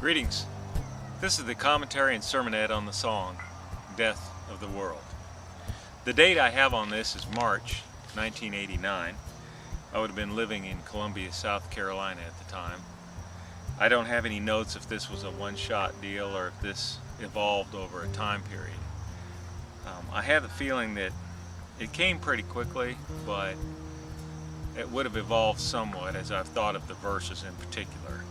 Greetings. This is the commentary and sermonette on the song, Death of the World. The date I have on this is March 1989. I would have been living in Columbia, South Carolina at the time. I don't have any notes if this was a one-shot deal or if this evolved over a time period. I have the feeling that it came pretty quickly, but it would have evolved somewhat as I've thought of the verses in particular.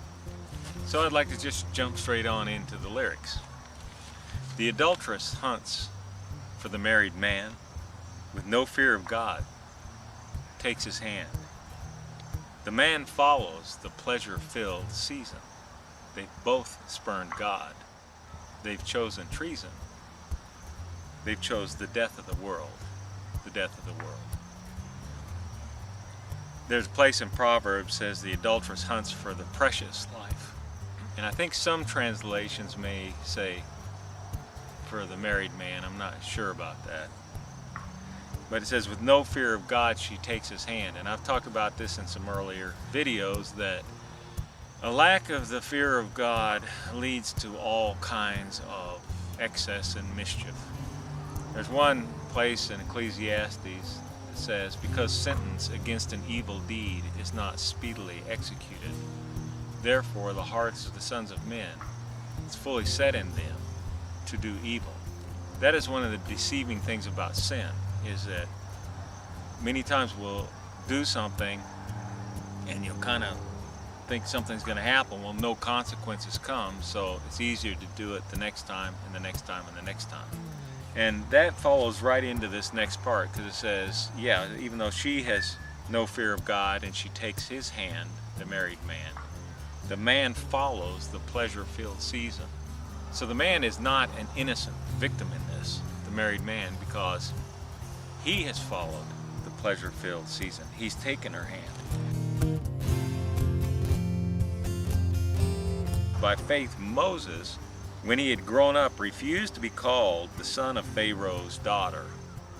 So I'd like to just jump straight on into the lyrics. The adulteress hunts for the married man with no fear of God, takes his hand. The man follows the pleasure-filled season. They've both spurned God. They've chosen treason. They've chose the death of the world. The death of the world. There's a place in Proverbs says the adulteress hunts for the precious life. And I think some translations may say for the married man. I'm not sure about that. But it says, with no fear of God, she takes his hand. And I've talked about this in some earlier videos, that a lack of the fear of God leads to all kinds of excess and mischief. There's one place in Ecclesiastes that says, because sentence against an evil deed is not speedily executed, therefore the hearts of the sons of men is fully set in them to do evil. That is one of the deceiving things about sin, is that many times we'll do something and you'll kind of think something's going to happen. Well, no consequences come, so it's easier to do it the next time and the next time and the next time. And that follows right into this next part, because it says, yeah, even though she has no fear of God and she takes his hand, the married man, the man follows the pleasure-filled season. So the man is not an innocent victim in this, the married man, because he has followed the pleasure-filled season. He's taken her hand. By faith, Moses, when he had grown up, refused to be called the son of Pharaoh's daughter,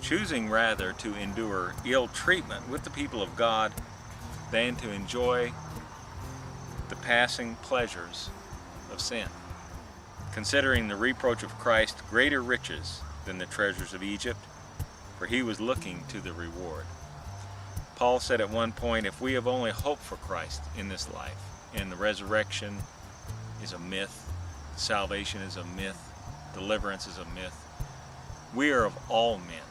choosing rather to endure ill treatment with the people of God than to enjoy the passing pleasures of sin, considering the reproach of Christ greater riches than the treasures of Egypt, for he was looking to the reward. Paul said at one point, if we have only hope for Christ in this life, and the resurrection is a myth, salvation is a myth, deliverance is a myth, we are of all men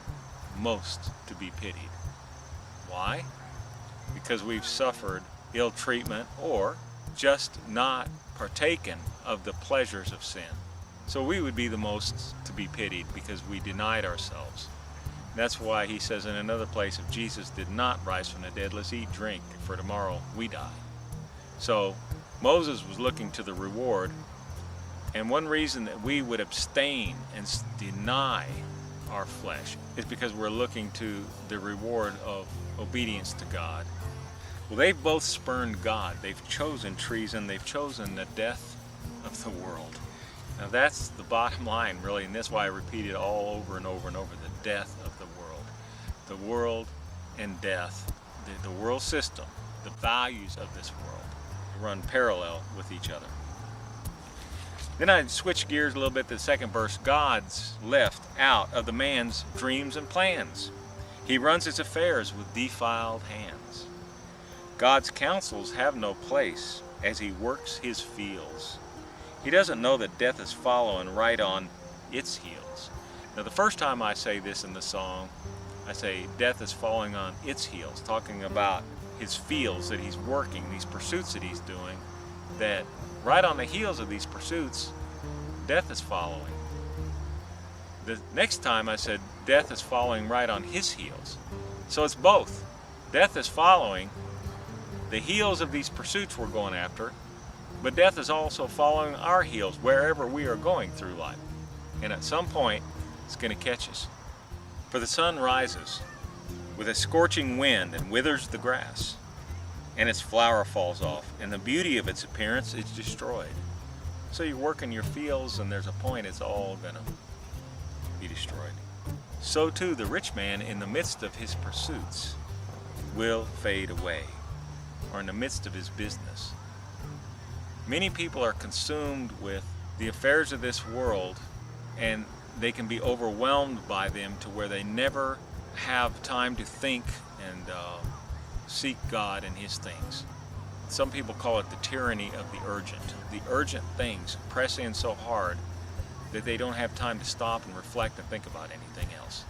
most to be pitied. Why? Because we've suffered ill treatment or just not partaken of the pleasures of sin. So we would be the most to be pitied because we denied ourselves. That's why he says in another place, if Jesus did not rise from the dead, let's eat, drink, for tomorrow we die. So Moses was looking to the reward, and one reason that we would abstain and deny our flesh is because we're looking to the reward of obedience to God. Well, they've both spurned God. They've chosen treason. They've chosen the death of the world. Now that's the bottom line, really, and that's why I repeat it all over and over and over, the death of the world. The world and death, the world system, the values of this world run parallel with each other. Then I switch gears a little bit to the second verse. God's left out of the man's dreams and plans. He runs his affairs with defiled hands. God's counsels have no place as he works his fields. He doesn't know that death is following right on its heels. Now the first time I say this in the song, I say death is falling on its heels, talking about his fields that he's working, these pursuits that he's doing, that right on the heels of these pursuits, death is following. The next time I said death is following right on his heels. So it's both. Death is following the heels of these pursuits we're going after, but death is also following our heels wherever we are going through life. And at some point, it's going to catch us. For the sun rises with a scorching wind and withers the grass, and its flower falls off, and the beauty of its appearance is destroyed. So you're working your fields, and there's a point it's all going to be destroyed. So too the rich man in the midst of his pursuits will fade away, or in the midst of his business. Many people are consumed with the affairs of this world, and they can be overwhelmed by them to where they never have time to think and seek God and His things. Some people call it the tyranny of the urgent. The urgent things press in so hard that they don't have time to stop and reflect and think about anything else.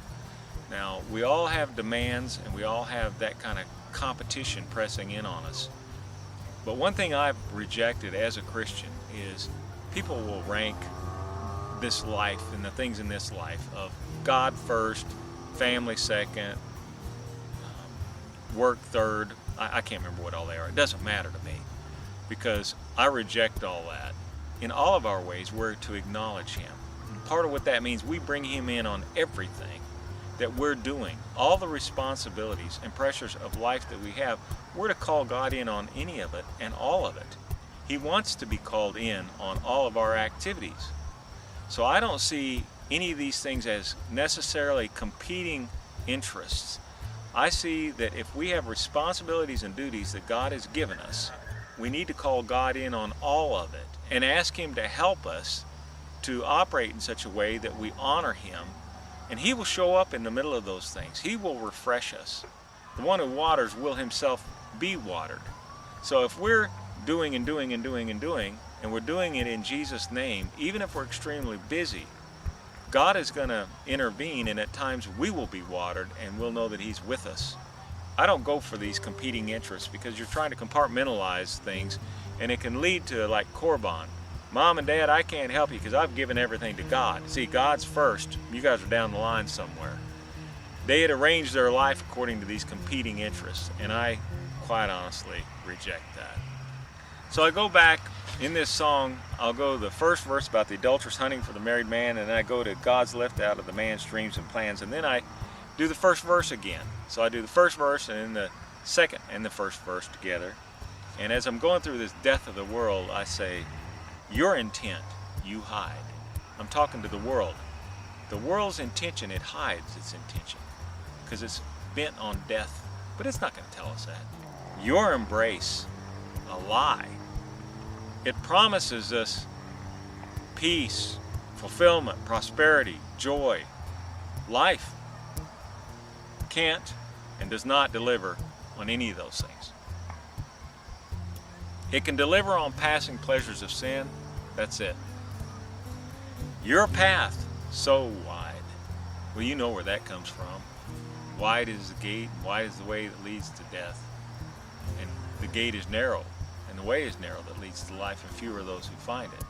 Now, we all have demands and we all have that kind of competition pressing in on us. But one thing I've rejected as a Christian is people will rank this life and the things in this life of God first, family second, work third. I can't remember what all they are. It doesn't matter to me, because I reject all that. In all of our ways, we're to acknowledge Him. And part of what that means, we bring Him in on everything that we're doing. All the responsibilities and pressures of life that we have, we're to call God in on any of it and all of it. He wants to be called in on all of our activities. So I don't see any of these things as necessarily competing interests. I see that if we have responsibilities and duties that God has given us, we need to call God in on all of it and ask Him to help us to operate in such a way that we honor Him, and He will show up in the middle of those things. He will refresh us. The one who waters will himself be watered. So if we're doing and doing and doing and doing, and we're doing it in Jesus' name, even if we're extremely busy, God is going to intervene, and at times we will be watered and we'll know that He's with us. I don't go for these competing interests, because you're trying to compartmentalize things, and it can lead to like Korban. Mom and Dad, I can't help you because I've given everything to God. See, God's first. You guys are down the line somewhere. They had arranged their life according to these competing interests, and I quite honestly reject that. So I go back in this song. I'll go the first verse about the adulteress hunting for the married man, and then I go to God's left out of the man's dreams and plans, and then I do the first verse again. So I do the first verse and then the second and the first verse together. And as I'm going through this death of the world, I say, your intent you hide. I'm talking to the world. The world's intention, it hides its intention because it's bent on death, but it's not going to tell us that. Your embrace, a lie. It promises us peace, fulfillment, prosperity, joy, life. Can't and does not deliver on any of those things. It can deliver on passing pleasures of sin. That's it. Your path, so wide. Well, you know where that comes from. Wide is the gate, wide is the way that leads to death. And the gate is narrow, and the way is narrow that leads to life, and fewer are those who find it.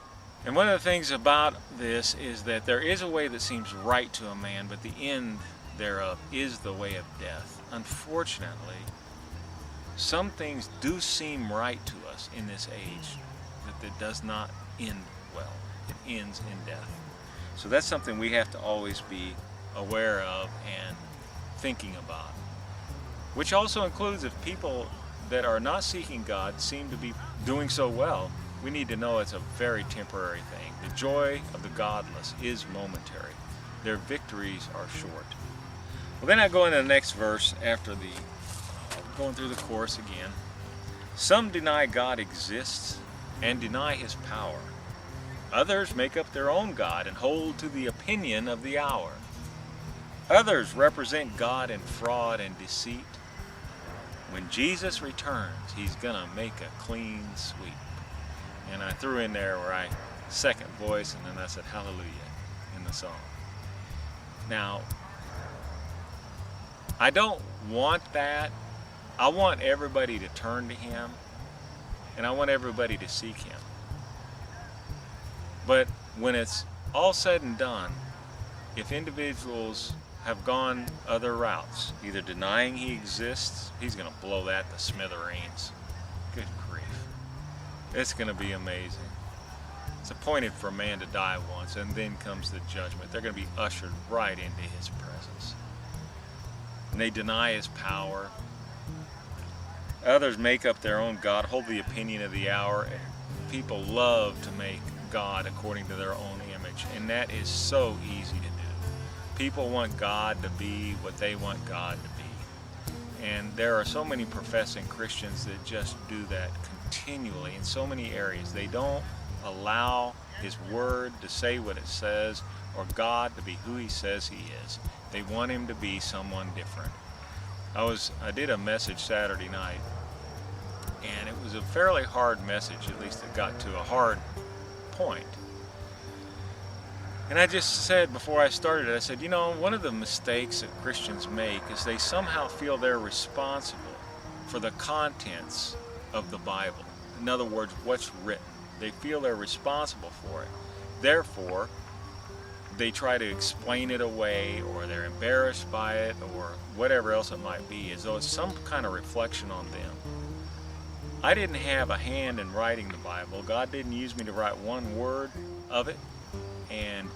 And one of the things about this is that there is a way that seems right to a man, but the end thereof is the way of death. Unfortunately, some things do seem right to us in this age, that it does not end well. It ends in death. So that's something we have to always be aware of and thinking about. Which also includes if people that are not seeking God seem to be doing so well, we need to know it's a very temporary thing. The joy of the godless is momentary. Their victories are short. Well, then I go into the next verse after the going through the chorus again. Some deny God exists and deny His power. Others make up their own God and hold to the opinion of the hour. Others represent God in fraud and deceit. When Jesus returns, He's gonna make a clean sweep. And I threw in there where I second voice, and then I said hallelujah in the song. Now, I don't want that. I want everybody to turn to Him, and I want everybody to seek Him. But when it's all said and done, if individuals have gone other routes, either denying He exists, He's going to blow that to smithereens. Good grief. It's going to be amazing. It's appointed for man to die once, and then comes the judgment. They're going to be ushered right into His presence. And they deny His power. Others make up their own God, hold the opinion of the hour. People love to make God according to their own image, and that is so easy to do. People want God to be what they want God to be. And there are so many professing Christians that just do that continually in so many areas. They don't allow His Word to say what it says, or God to be who He says He is. They want Him to be someone different. I did a message Saturday night, and it was a fairly hard message, at least it got to a hard point. And I just said before I started, I said, one of the mistakes that Christians make is they somehow feel they're responsible for the contents of the Bible. In other words, what's written. They feel they're responsible for it. Therefore, they try to explain it away, or they're embarrassed by it, or whatever else it might be, as though it's some kind of reflection on them. I didn't have a hand in writing the Bible. God didn't use me to write one word of it. And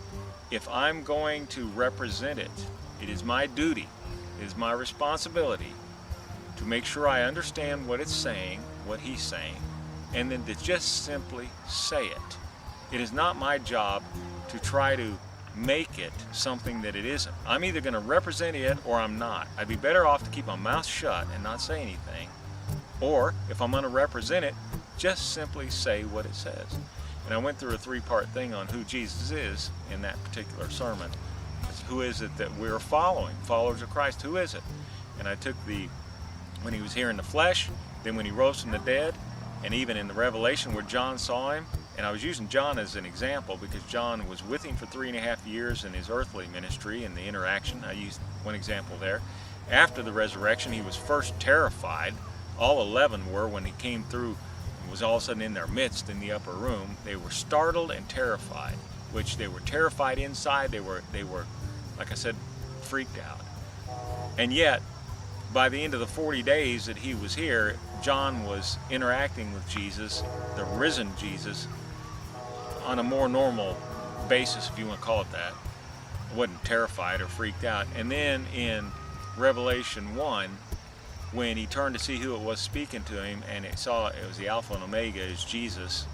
if I'm going to represent it, it is my duty, it is my responsibility to make sure I understand what it's saying, what He's saying, and then to just simply say it. It is not my job to try to make it something that it isn't. I'm either going to represent it or I'm not. I'd be better off to keep my mouth shut and not say anything. Or, if I'm going to represent it, just simply say what it says. And I went through a 3-part thing on who Jesus is in that particular sermon. Who is it that we're following? Followers of Christ, who is it? And I took when He was here in the flesh, then when He rose from the dead, and even in the Revelation where John saw Him. And I was using John as an example because John was with Him for 3.5 years in His earthly ministry and the interaction. I used one example there. After the resurrection, he was first terrified. All 11 were when He came through and was all of a sudden in their midst in the upper room. They were startled and terrified, which they were terrified inside. They were, like I said, freaked out. And yet, by the end of the 40 days that he was here, John was interacting with Jesus, the risen Jesus, on a more normal basis, if you want to call it that. Wasn't terrified or freaked out. And then in Revelation 1, when he turned to see who it was speaking to him, and it was the Alpha and Omega, is Jesus,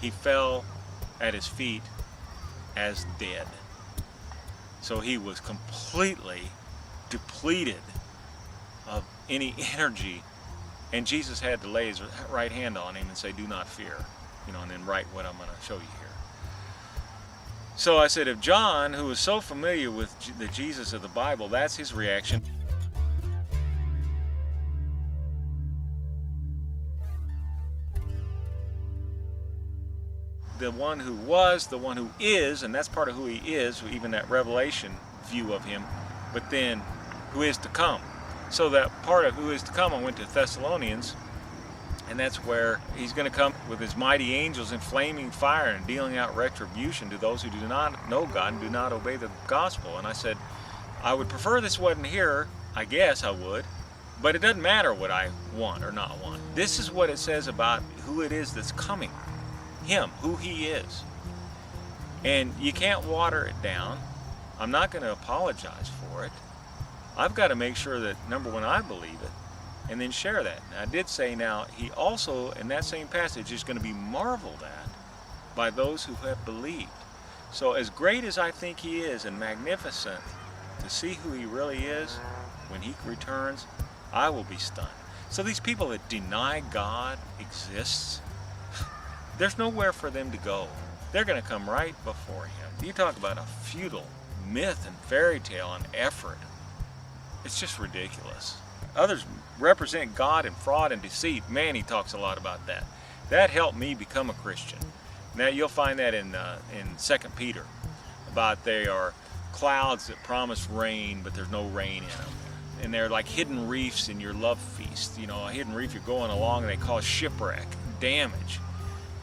he fell at His feet as dead. So he was completely depleted of any energy, and Jesus had to lay His right hand on him and say, "Do not fear," and then write what I'm going to show you here. So I said, if John, who was so familiar with the Jesus of the Bible, that's his reaction. The one who was, the one who is, and that's part of who He is, even that Revelation view of Him, but then who is to come. So that part of who is to come, I went to Thessalonians, and that's where He's going to come with His mighty angels in flaming fire and dealing out retribution to those who do not know God and do not obey the gospel. And I said, I would prefer this wasn't here. I guess I would, but it doesn't matter what I want or not want. This is what it says about who it is that's coming. Him, who He is. And you can't water it down. I'm not going to apologize for it. I've got to make sure that, number one, I believe it, and then share that. And I did say now, He also, in that same passage, is going to be marveled at by those who have believed. So as great as I think He is and magnificent, to see who He really is, when He returns, I will be stunned. So these people that deny God exists, there's nowhere for them to go. They're going to come right before Him. You talk about a futile myth and fairy tale and effort. It's just ridiculous. Others represent God in fraud and deceit. Man, He talks a lot about that. That helped me become a Christian. Now you'll find that in 2 Peter, about they are clouds that promise rain, but there's no rain in them. And they're like hidden reefs in your love feast. A hidden reef, you're going along and they cause shipwreck, damage.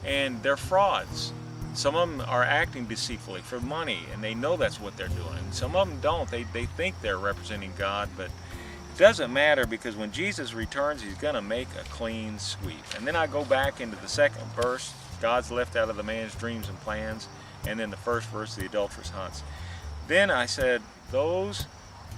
And they're frauds. Some of them are acting deceitfully for money, and they know that's what they're doing. Some of them don't. They think they're representing God, but it doesn't matter, because when Jesus returns, He's going to make a clean sweep. And then I go back into the second verse, God's left out of the man's dreams and plans, and then the first verse, the adulterous hunts. Then I said, those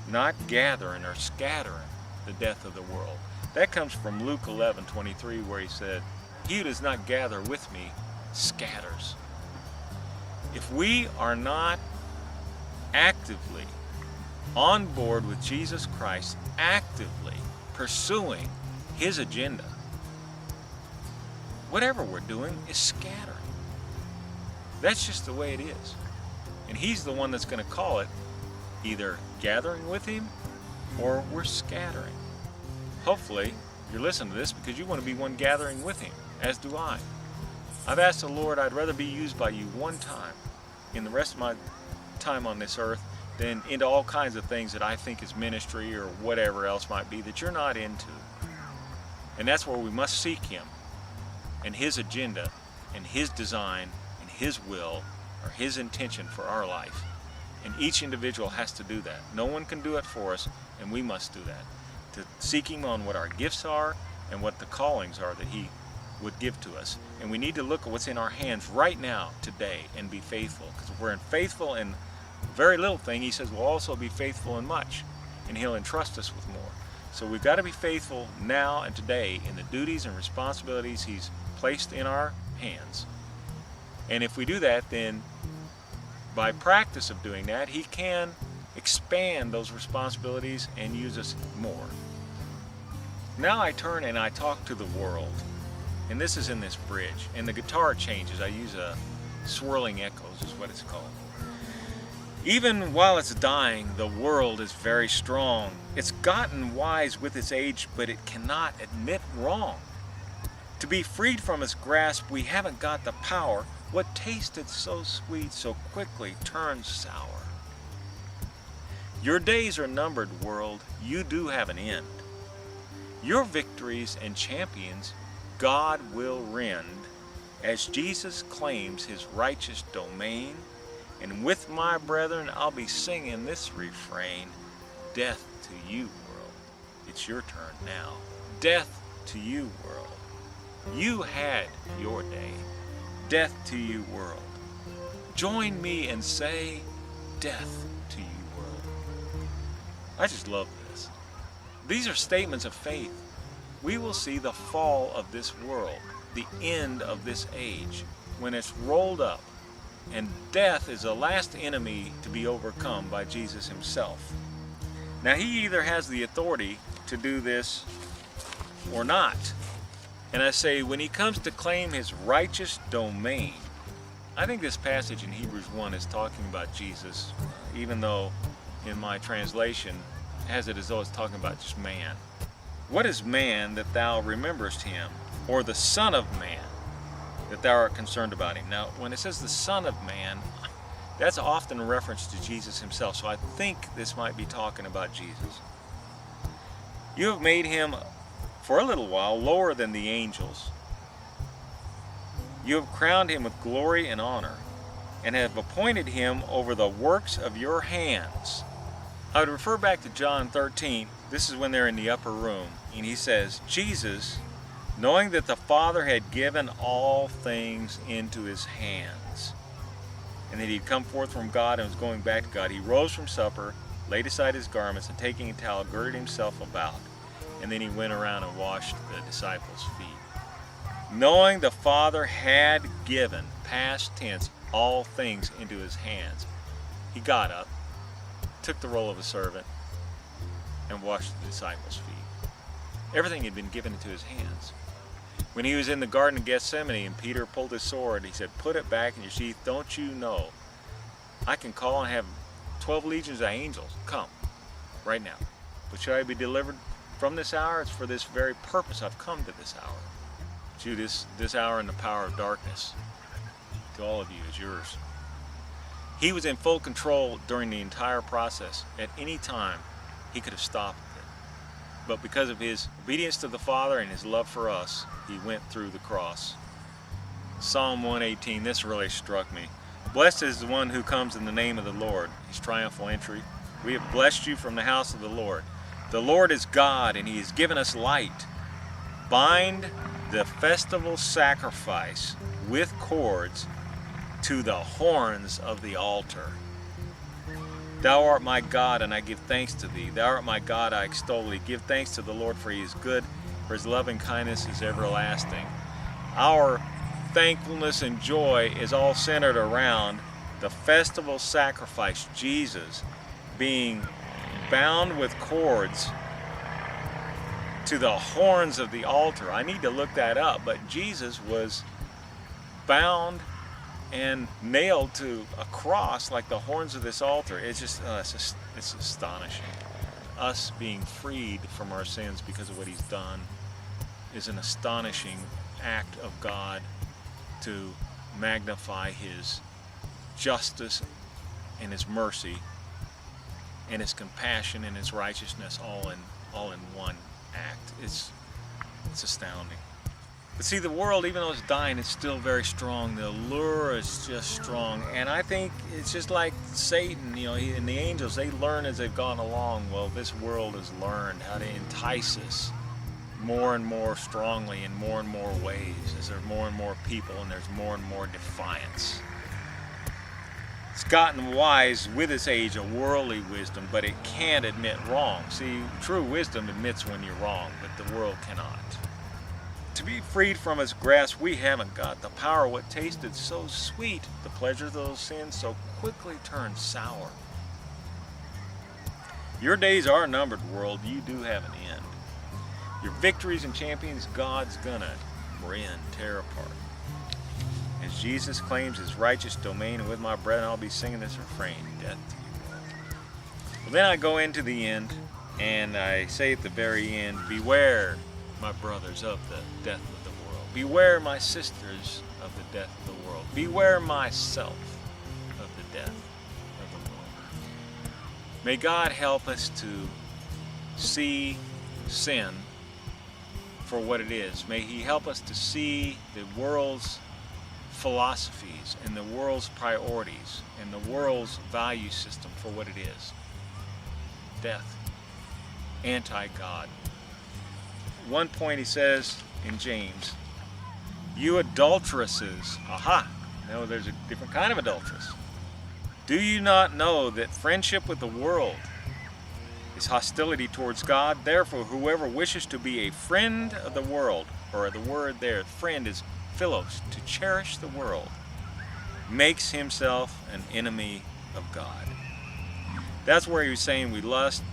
not gathering are scattering the death of the world. That comes from Luke 11:23, where He said, He who does not gather with me scatters. If we are not actively on board with Jesus Christ, actively pursuing His agenda, whatever we're doing is scattering. That's just the way it is. And he's the one that's going to call it either gathering with him or we're scattering. Hopefully, you're listening to this because you want to be one gathering with him, as do I. I've asked the Lord I'd rather be used by you one time in the rest of my time on this earth than into all kinds of things that I think is ministry or whatever else might be that you're not into. And that's where we must seek him and his agenda and his design and his will or his intention for our life. And each individual has to do that. No one can do it for us, and we must do that. To seek him on what our gifts are and what the callings are that he would give to us. And we need to look at what's in our hands right now, today, and be faithful. Because if we're faithful in a very little thing, he says we'll also be faithful in much. And he'll entrust us with more. So we've got to be faithful now and today in the duties and responsibilities he's placed in our hands. And if we do that, then by practice of doing that, he can expand those responsibilities and use us more. Now I turn and I talk to the world. And this is in this bridge. And the guitar changes. I use a swirling echoes is what it's called. Even while it's dying, the world is very strong. It's gotten wise with its age, but it cannot admit wrong. To be freed from its grasp, we haven't got the power. What tasted so sweet so quickly turns sour. Your days are numbered, world. You do have an end. Your victories and champions God will rend as Jesus claims his righteous domain. And with my brethren, I'll be singing this refrain. Death to you, world. It's your turn now. Death to you, world. You had your day. Death to you, world. Join me and say, death to you, world. I just love this. These are statements of faith. We will see the fall of this world, the end of this age, when it's rolled up, and death is the last enemy to be overcome by Jesus himself. Now, he either has the authority to do this or not. And I say, when he comes to claim his righteous domain, I think this passage in Hebrews 1 is talking about Jesus, even though in my translation has it as though it's talking about just man. What is man that thou rememberest him, or the Son of Man that thou art concerned about him? Now, when it says the Son of Man, that's often a reference to Jesus himself, so I think this might be talking about Jesus. You have made him for a little while lower than the angels. You have crowned him with glory and honor, and have appointed him over the works of your hands. I would refer back to John 13. This is when they're in the upper room, and he says, Jesus, knowing that the Father had given all things into his hands, and that he'd come forth from God and was going back to God, he rose from supper, laid aside his garments, and taking a towel, girded himself about. And then he went around and washed the disciples' feet. Knowing the Father had given, past tense, all things into his hands, he got up, took the role of a servant, and washed the disciples' feet. Everything had been given into his hands. When he was in the Garden of Gethsemane and Peter pulled his sword, he said, put it back in your sheath. Don't you know I can call and have 12 legions of angels come right now. But should I be delivered from this hour? It's for this very purpose I've come to this hour. To this hour in the power of darkness, to all of you, is yours. He was in full control during the entire process. At any time, he could have stopped it. But because of his obedience to the Father and his love for us, he went through the cross. Psalm 118, this really struck me. Blessed is the one who comes in the name of the Lord, his triumphal entry. We have blessed you from the house of the Lord. The Lord is God, and he has given us light. Bind the festival sacrifice with cords to the horns of the altar. Thou art my God, and I give thanks to thee. Thou art my God, I extol thee. Give thanks to the Lord, for he is good, for his loving kindness is everlasting. Our thankfulness and joy is all centered around the festival sacrifice, Jesus being bound with cords to the horns of the altar. I need to look that up, but Jesus was bound and nailed to a cross like the horns of this altar. It's just, it's astonishing. Us being freed from our sins because of what he's done is an astonishing act of God to magnify his justice and his mercy and his compassion and his righteousness all in one act. It's astounding. But see, the world, even though it's dying, it's still very strong. The allure is just strong. And I think it's just like Satan, and the angels, they learn as they've gone along. Well, this world has learned how to entice us more and more strongly in more and more ways as there are more and more people and there's more and more defiance. It's gotten wise with its age of worldly wisdom, but it can't admit wrong. See, true wisdom admits when you're wrong, but the world cannot. To be freed from its grasp, we haven't got the power. What tasted so sweet, the pleasure of those sins so quickly turned sour. Your days are numbered, world. You do have an end. Your victories and champions, God's gonna rend, tear apart. As Jesus claims his righteous domain, and with my breath I'll be singing this refrain, death to you, world. Well, then I go into the end, and I say at the very end, beware, my brothers, of the death of the world. Beware, my sisters, of the death of the world. Beware myself of the death of the world. May God help us to see sin for what it is. May he help us to see the world's philosophies and the world's priorities and the world's value system for what it is. Death. Anti-God. One point he says in James, you adulteresses, aha, no, there's a different kind of adulteress. Do you not know that friendship with the world is hostility towards God? Therefore, whoever wishes to be a friend of the world, or the word there, friend is philos, to cherish the world, makes himself an enemy of God. That's where he was saying we lust,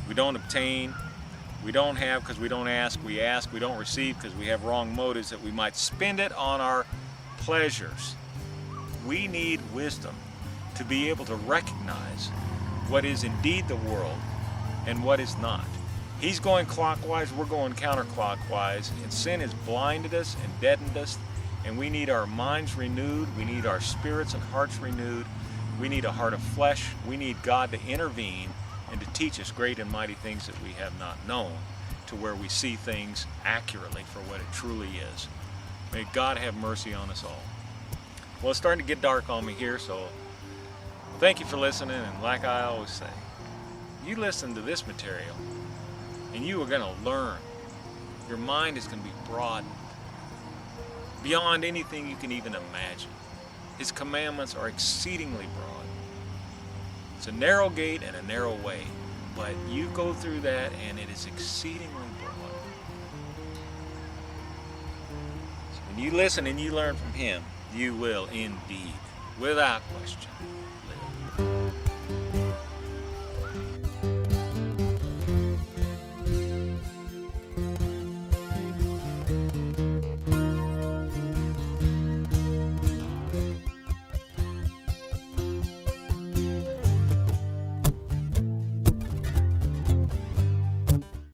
we don't obtain, we don't have because we don't ask, we don't receive because we have wrong motives, that we might spend it on our pleasures. We need wisdom to be able to recognize what is indeed the world and what is not. He's going clockwise, we're going counterclockwise, and sin has blinded us and deadened us, and we need our minds renewed, we need our spirits and hearts renewed, we need a heart of flesh, we need God to intervene and to teach us great and mighty things that we have not known, to where we see things accurately for what it truly is. May God have mercy on us all. Well, it's starting to get dark on me here, so thank you for listening, and like I always say, you listen to this material, and you are going to learn. Your mind is going to be broadened beyond anything you can even imagine. His commandments are exceedingly broad. It's a narrow gate and a narrow way, but you go through that and it is exceedingly broad. So when you listen and you learn from him, you will indeed, without question,